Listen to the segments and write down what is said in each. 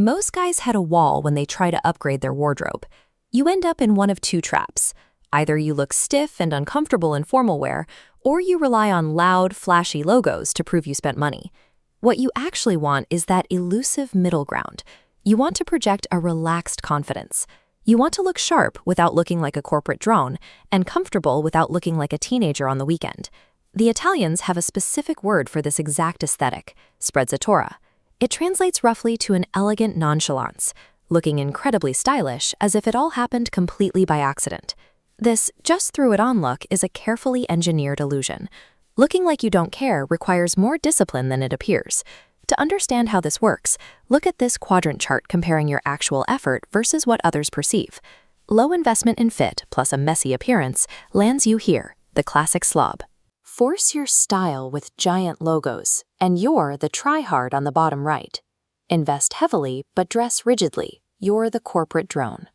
Most guys hit a wall when they try to upgrade their wardrobe. You end up in one of two traps. Either you look stiff and uncomfortable in formal wear, or you rely on loud, flashy logos to prove you spent money. What you actually want is that elusive middle ground. You want to project a relaxed confidence. You want to look sharp without looking like a corporate drone, and comfortable without looking like a teenager on the weekend. The Italians have a specific word for this exact aesthetic: Sprezzatura. It translates roughly to an elegant nonchalance, looking incredibly stylish as if it all happened completely by accident. This just-threw-it-on look is a carefully engineered illusion. Looking like you don't care requires more discipline than it appears. To understand how this works, look at this quadrant chart comparing your actual effort versus what others perceive. Low investment in fit plus a messy appearance lands you here, the classic slob. Force your style with giant logos, and you're the try-hard on the bottom right. Invest heavily but dress rigidly, you're the corporate drone.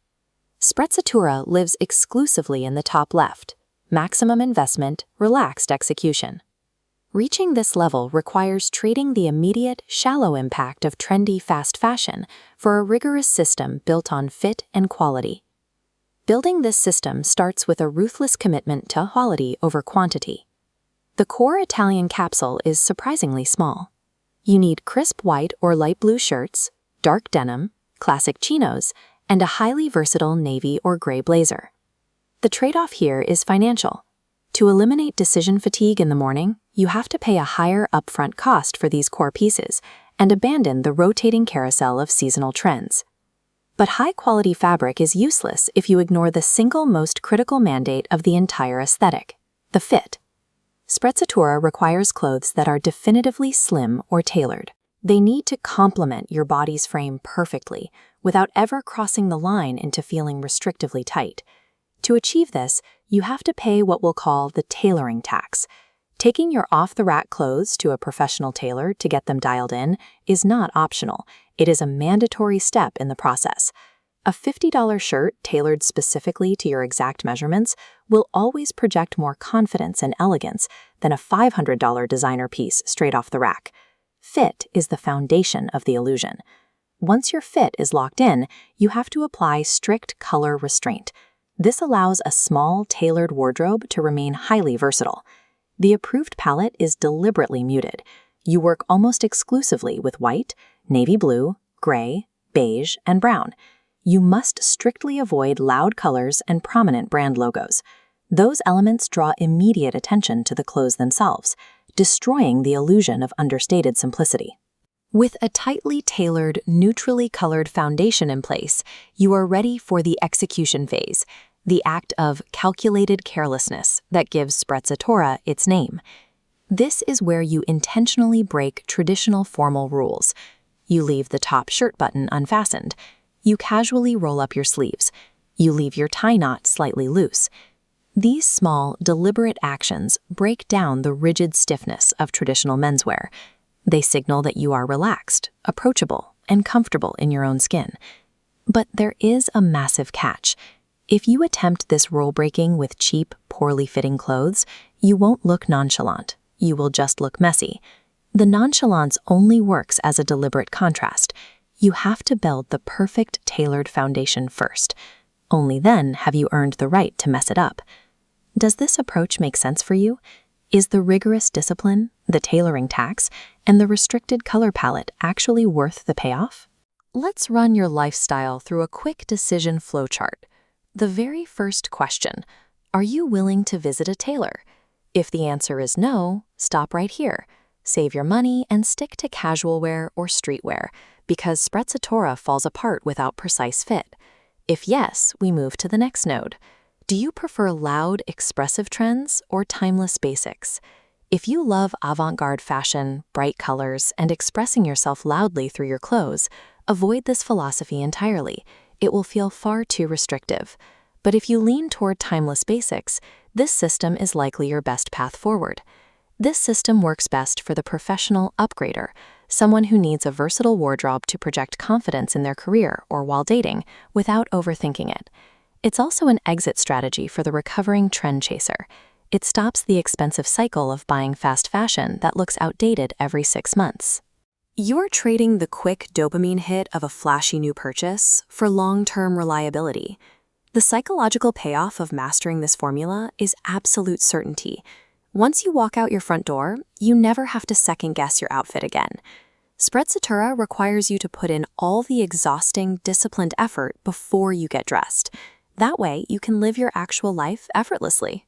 Sprezzatura lives exclusively in the top left. Maximum investment, relaxed execution. Reaching this level requires trading the immediate, shallow impact of trendy fast fashion for a rigorous system built on fit and quality. Building this system starts with a ruthless commitment to quality over quantity. The core Italian capsule is surprisingly small. You need crisp white or light blue shirts, dark denim, classic chinos, and a highly versatile navy or gray blazer. The trade-off here is financial. To eliminate decision fatigue in the morning, you have to pay a higher upfront cost for these core pieces and abandon the rotating carousel of seasonal trends. But high-quality fabric is useless if you ignore the single most critical mandate of the entire aesthetic: the fit. Sprezzatura requires clothes that are definitively slim or tailored. They need to complement your body's frame perfectly, without ever crossing the line into feeling restrictively tight. To achieve this, you have to pay what we'll call the tailoring tax. Taking your off-the-rack clothes to a professional tailor to get them dialed in is not optional. It is a mandatory step in the process. A $50 shirt tailored specifically to your exact measurements will always project more confidence and elegance than a $500 designer piece straight off the rack. Fit is the foundation of the illusion. Once your fit is locked in, you have to apply strict color restraint. This allows a small, tailored wardrobe to remain highly versatile. The approved palette is deliberately muted. You work almost exclusively with white, navy blue, gray, beige, and brown. You must strictly avoid loud colors and prominent brand logos. Those elements draw immediate attention to the clothes themselves, destroying the illusion of understated simplicity. With a tightly tailored, neutrally colored foundation in place, you are ready for the execution phase, the act of calculated carelessness that gives Sprezzatura its name. This is where you intentionally break traditional formal rules. You leave the top shirt button unfastened. You casually roll up your sleeves. You leave your tie knot slightly loose. These small, deliberate actions break down the rigid stiffness of traditional menswear. They signal that you are relaxed, approachable, and comfortable in your own skin. But there is a massive catch. If you attempt this rule breaking with cheap, poorly fitting clothes, you won't look nonchalant. You will just look messy. The nonchalance only works as a deliberate contrast. You have to build the perfect tailored foundation first. Only then have you earned the right to mess it up. Does this approach make sense for you? Is the rigorous discipline, the tailoring tax, and the restricted color palette actually worth the payoff? Let's run your lifestyle through a quick decision flowchart. The very first question: are you willing to visit a tailor? If the answer is no, stop right here. Save your money and stick to casual wear or streetwear, because Sprezzatura falls apart without precise fit. If yes, we move to the next node. Do you prefer loud, expressive trends or timeless basics? If you love avant-garde fashion, bright colors, and expressing yourself loudly through your clothes, avoid this philosophy entirely. It will feel far too restrictive. But if you lean toward timeless basics, this system is likely your best path forward. This system works best for the professional upgrader, someone who needs a versatile wardrobe to project confidence in their career or while dating without overthinking it. It's also an exit strategy for the recovering trend chaser. It stops the expensive cycle of buying fast fashion that looks outdated every 6 months. You're trading the quick dopamine hit of a flashy new purchase for long-term reliability. The psychological payoff of mastering this formula is absolute certainty. Once you walk out your front door, you never have to second-guess your outfit again. Sprezzatura requires you to put in all the exhausting, disciplined effort before you get dressed. That way, you can live your actual life effortlessly.